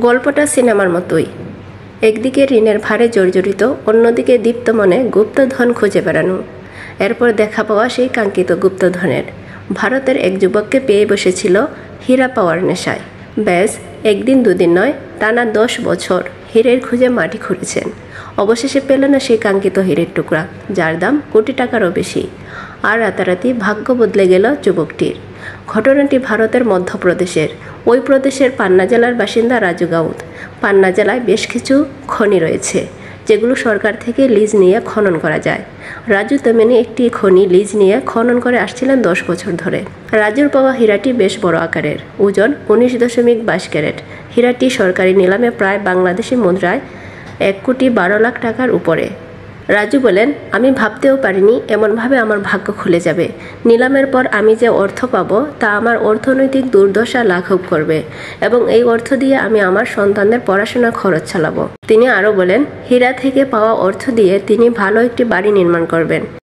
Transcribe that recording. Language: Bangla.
গল্পটা সিনেমার মতোই। একদিকে ঋণের ভারে জর্জরিত, অন্যদিকে দীপ্ত মনে গুপ্তধন খুঁজে বেড়ানো। এরপর দেখা পাওয়া সেই কাঙ্ক্ষিত গুপ্তধনের। ভারতের এক যুবককে পেয়ে বসেছিল হীরা পাওয়ার নেশায়। ব্যাস একদিন দুদিন নয়, টানা 10 বছর হীরের খুঁজে মাটি খুঁড়েছেন। অবশেষে পেল না সেই কাঙ্ক্ষিত হীরের টুকরা, যার দাম কোটি টাকারও বেশি। আর রাতারাতি ভাগ্য বদলে গেল যুবকটির। ঘটনাটি ভারতের মধ্যপ্রদেশের। ওই প্রদেশের পান্না জেলার বাসিন্দা রাজু গাউত। পান্না জেলায় বেশ কিছু খনি রয়েছে, যেগুলো সরকার থেকে লিজ নিয়ে খনন করা যায়। রাজু তেমনি একটি খনি লিজ নিয়ে খনন করে আসছিলেন 10 বছর ধরে। রাজুর পাওয়া হীরাটি বেশ বড় আকারের, ওজন 19.22 ক্যারেট। হীরাটি সরকারি নিলামে প্রায় বাংলাদেশি মুদ্রায় 1,12,00,000 টাকার উপরে। রাজু বলেন, আমি ভাবতেও পারিনি এমনভাবে আমার ভাগ্য খুলে যাবে। নিলামের পর আমি যে অর্থ পাবো তা আমার অর্থনৈতিক দুর্দশা লাঘব করবে এবং এই অর্থ দিয়ে আমি আমার সন্তানদের পড়াশোনার খরচ চালাবো। তিনি আরও বলেন, হীরা থেকে পাওয়া অর্থ দিয়ে তিনি ভালো একটি বাড়ি নির্মাণ করবেন।